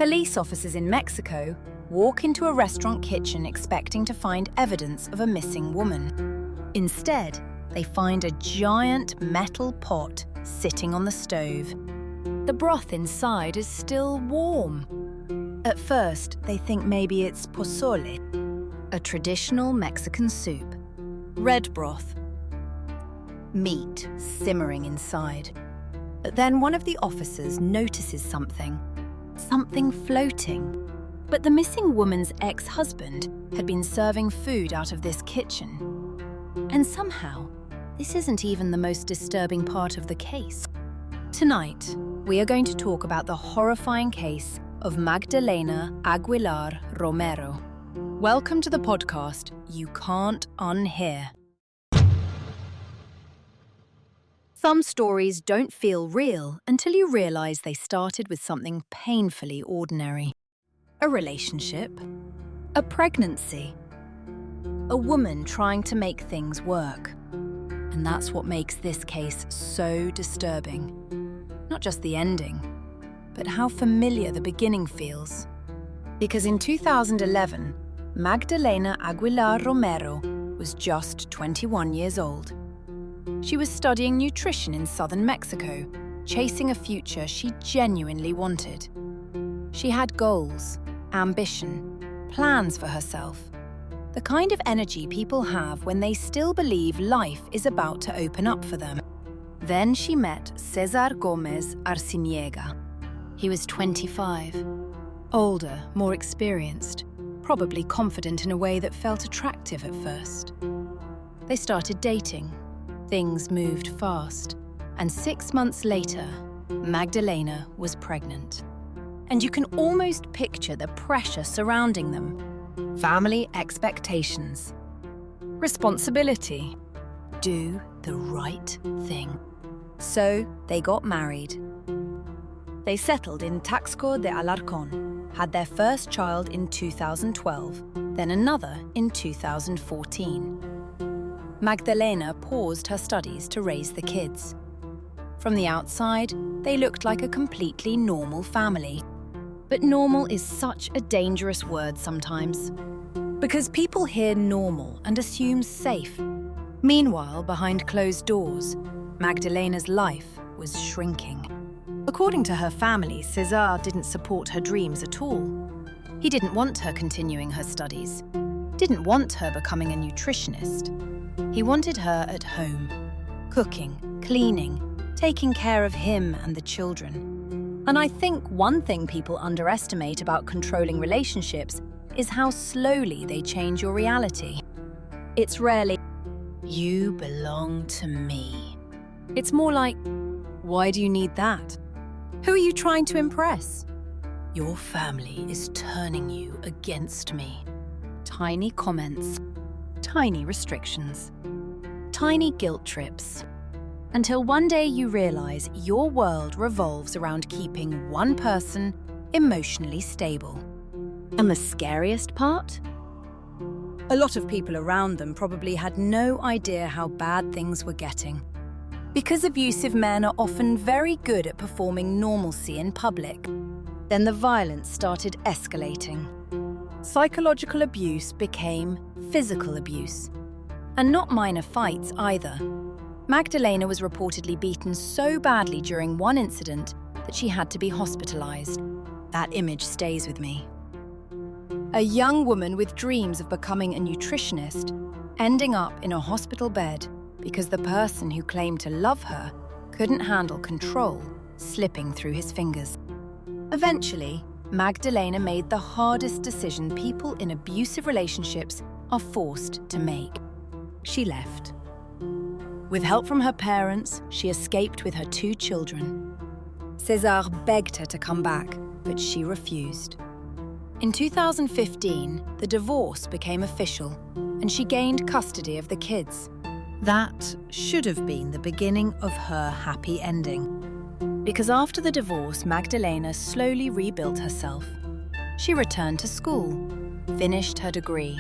Police officers in Mexico walk into a restaurant kitchen expecting to find evidence of a missing woman. Instead, they find a giant metal pot sitting on the stove. The broth inside is still warm. At first, they think maybe it's pozole, a traditional Mexican soup. Red broth. Meat simmering inside. But then one of the officers notices something floating. But the missing woman's ex-husband had been serving food out of this kitchen. And somehow, this isn't even the most disturbing part of the case. Tonight, we are going to talk about the horrifying case of Magdalena Aguilar Romero. Welcome to the podcast you can't unhear. Some stories don't feel real until you realize they started with something painfully ordinary. A relationship, a pregnancy, a woman trying to make things work. And that's what makes this case so disturbing. Not just the ending, but how familiar the beginning feels. Because in 2011, Magdalena Aguilar Romero was just 21 years old. She was studying nutrition in southern Mexico, chasing a future she genuinely wanted. She had goals, ambition, plans for herself. The kind of energy people have when they still believe life is about to open up for them. Then she met Cesar Gomez Arciniega. He was 25. Older, more experienced, probably confident in a way that felt attractive at first. They started dating. Things moved fast, and 6 months later, Magdalena was pregnant. And you can almost picture the pressure surrounding them. Family expectations. Responsibility. Do the right thing. So they got married. They settled in Taxco de Alarcón, had their first child in 2012, then another in 2014. Magdalena paused her studies to raise the kids. From the outside, they looked like a completely normal family. But normal is such a dangerous word sometimes. Because people hear normal and assume safe. Meanwhile, behind closed doors, Magdalena's life was shrinking. According to her family, Cesar didn't support her dreams at all. He didn't want her continuing her studies. Didn't want her becoming a nutritionist. He wanted her at home, cooking, cleaning, taking care of him and the children. And I think one thing people underestimate about controlling relationships is how slowly they change your reality. It's rarely, "You belong to me." It's more like, "Why do you need that? Who are you trying to impress?" "Your family is turning you against me." Tiny comments. Tiny restrictions, tiny guilt trips, until one day you realize your world revolves around keeping one person emotionally stable. And the scariest part? A lot of people around them probably had no idea how bad things were getting. Because abusive men are often very good at performing normalcy in public, then the violence started escalating. Psychological abuse became physical abuse. And not minor fights either. Magdalena was reportedly beaten so badly during one incident that she had to be hospitalized. That image stays with me. A young woman with dreams of becoming a nutritionist ending up in a hospital bed because the person who claimed to love her couldn't handle control slipping through his fingers. Eventually, Magdalena made the hardest decision people in abusive relationships are forced to make. She left. With help from her parents, she escaped with her 2 children. Cesar begged her to come back, but she refused. In 2015, the divorce became official, and she gained custody of the kids. That should have been the beginning of her happy ending. Because after the divorce, Magdalena slowly rebuilt herself. She returned to school, finished her degree.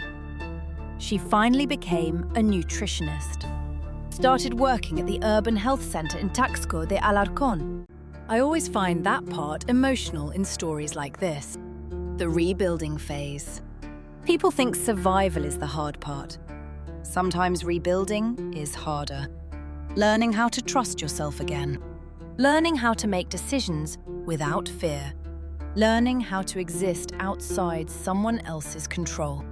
She finally became a nutritionist. Started working at the Urban Health Center in Taxco de Alarcón, I always find that part emotional in stories like this. The rebuilding phase. People think survival is the hard part. Sometimes rebuilding is harder. Learning how to trust yourself again. Learning how to make decisions without fear. Learning how to exist outside someone else's control.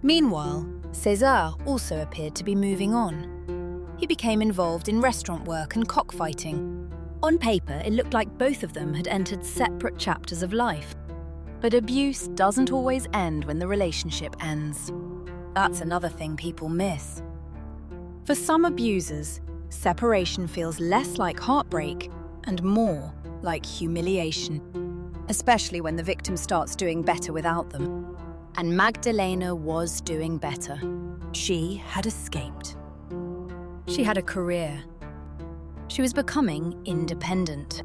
Meanwhile, César also appeared to be moving on. He became involved in restaurant work and cockfighting. On paper, it looked like both of them had entered separate chapters of life. But abuse doesn't always end when the relationship ends. That's another thing people miss. For some abusers, separation feels less like heartbreak and more like humiliation, especially when the victim starts doing better without them. And Magdalena was doing better. She had escaped. She had a career. She was becoming independent.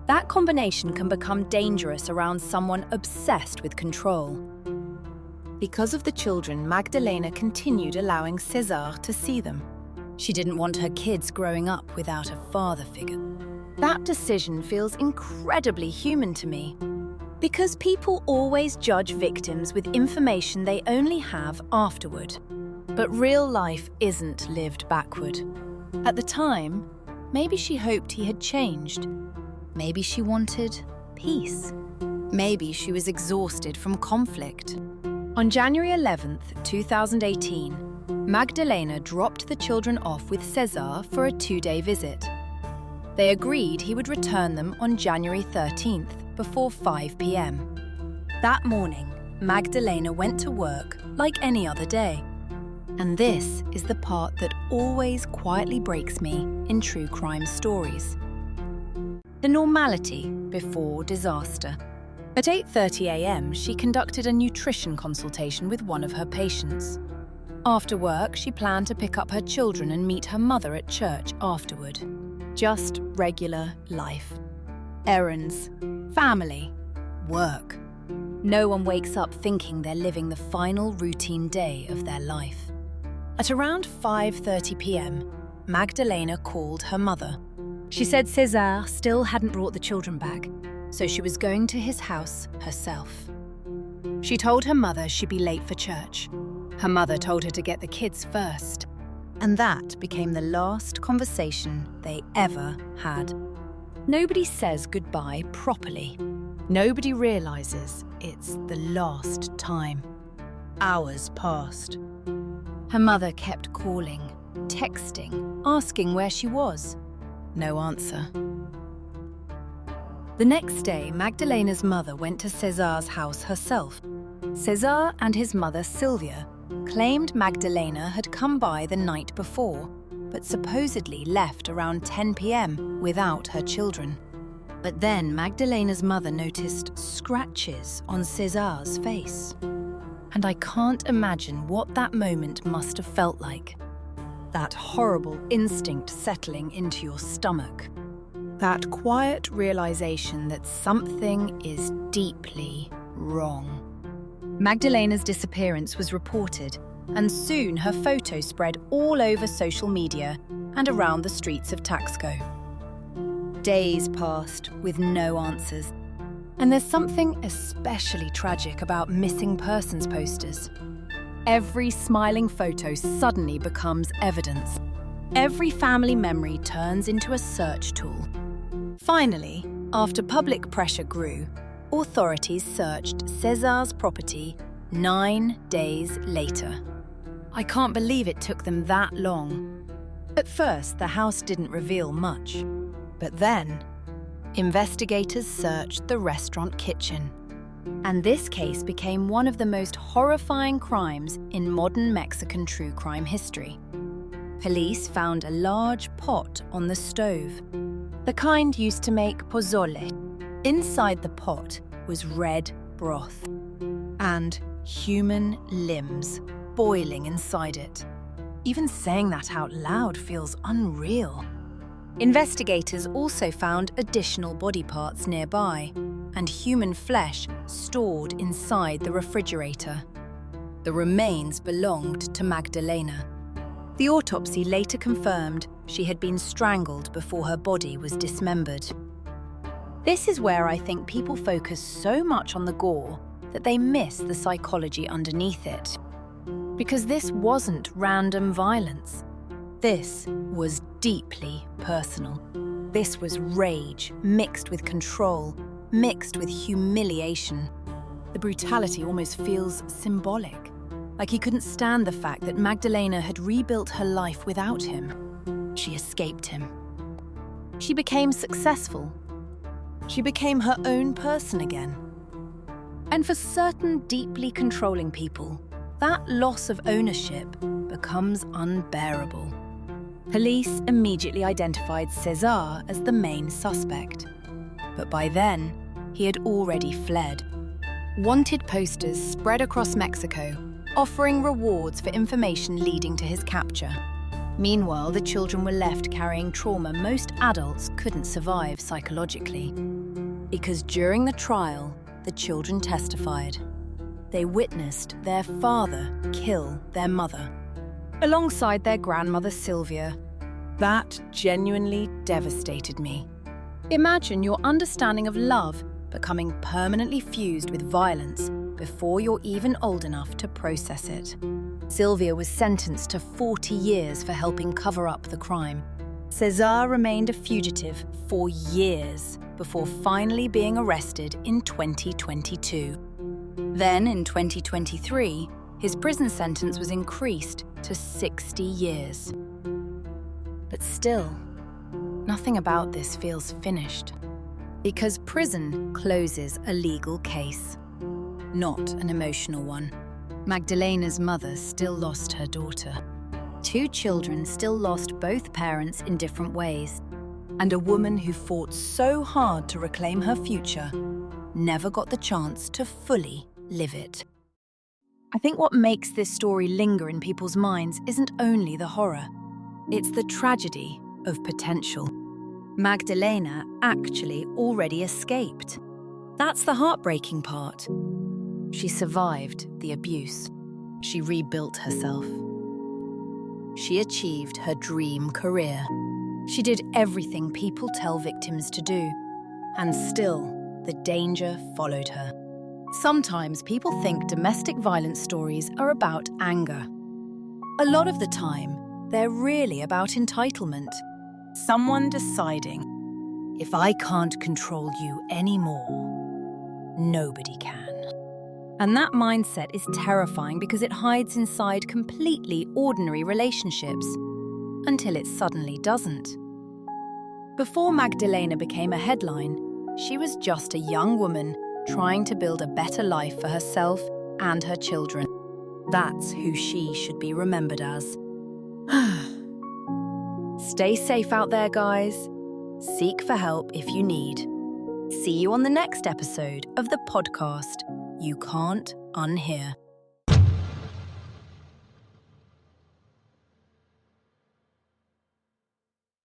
That combination can become dangerous around someone obsessed with control. Because of the children, Magdalena continued allowing César to see them. She didn't want her kids growing up without a father figure. That decision feels incredibly human to me. Because people always judge victims with information they only have afterward. But real life isn't lived backward. At the time, maybe she hoped he had changed. Maybe she wanted peace. Maybe she was exhausted from conflict. On January 11th, 2018, Magdalena dropped the children off with César for a 2-day visit. They agreed he would return them on January 13th before 5 p.m. That morning, Magdalena went to work like any other day. And this is the part that always quietly breaks me in true crime stories. The normality before disaster. At 8:30 a.m., she conducted a nutrition consultation with one of her patients. After work, she planned to pick up her children and meet her mother at church afterward. Just regular life. Errands, family, work. No one wakes up thinking they're living the final routine day of their life. At around 5:30 p.m., Magdalena called her mother. She said César still hadn't brought the children back, so she was going to his house herself. She told her mother she'd be late for church. Her mother told her to get the kids first. And that became the last conversation they ever had. Nobody says goodbye properly. Nobody realizes it's the last time. Hours passed. Her mother kept calling, texting, asking where she was. No answer. The next day, Magdalena's mother went to César's house herself. César and his mother, Sylvia, claimed Magdalena had come by the night before, but supposedly left around 10 p.m. without her children. But then Magdalena's mother noticed scratches on César's face. And I can't imagine what that moment must have felt like. That horrible instinct settling into your stomach. That quiet realization that something is deeply wrong. Magdalena's disappearance was reported, and soon her photo spread all over social media and around the streets of Taxco. Days passed with no answers. And there's something especially tragic about missing persons posters. Every smiling photo suddenly becomes evidence. Every family memory turns into a search tool. Finally, after public pressure grew, authorities searched César's property 9 days later. I can't believe it took them that long. At first, the house didn't reveal much. But then, investigators searched the restaurant kitchen. And this case became one of the most horrifying crimes in modern Mexican true crime history. Police found a large pot on the stove, the kind used to make pozole. Inside the pot was red broth and human limbs boiling inside it. Even saying that out loud feels unreal. Investigators also found additional body parts nearby and human flesh stored inside the refrigerator. The remains belonged to Magdalena. The autopsy later confirmed she had been strangled before her body was dismembered. This is where I think people focus so much on the gore that they miss the psychology underneath it. Because this wasn't random violence. This was deeply personal. This was rage mixed with control, mixed with humiliation. The brutality almost feels symbolic, like he couldn't stand the fact that Magdalena had rebuilt her life without him. She escaped him. She became successful. She became her own person again. And for certain deeply controlling people, that loss of ownership becomes unbearable. Police immediately identified César as the main suspect. But by then, he had already fled. Wanted posters spread across Mexico, offering rewards for information leading to his capture. Meanwhile, the children were left carrying trauma most adults couldn't survive psychologically. Because during the trial, the children testified. They witnessed their father kill their mother, alongside their grandmother Sylvia. That genuinely devastated me. Imagine your understanding of love becoming permanently fused with violence before you're even old enough to process it. Sylvia was sentenced to 40 years for helping cover up the crime. César remained a fugitive for years before finally being arrested in 2022. Then, in 2023, his prison sentence was increased to 60 years. But still, nothing about this feels finished. Because prison closes a legal case, not an emotional one. Magdalena's mother still lost her daughter. 2 children still lost both parents in different ways. And a woman who fought so hard to reclaim her future never got the chance to fully live it. I think what makes this story linger in people's minds isn't only the horror. It's the tragedy of potential. Magdalena actually already escaped. That's the heartbreaking part. She survived the abuse. She rebuilt herself. She achieved her dream career. She did everything people tell victims to do. And still, the danger followed her. Sometimes people think domestic violence stories are about anger. A lot of the time, they're really about entitlement. Someone deciding, if I can't control you anymore, nobody can. And that mindset is terrifying because it hides inside completely ordinary relationships, until it suddenly doesn't. Before Magdalena became a headline, she was just a young woman trying to build a better life for herself and her children. That's who she should be remembered as. Stay safe out there, guys. Seek for help if you need. See you on the next episode of the podcast You Can't Unhear.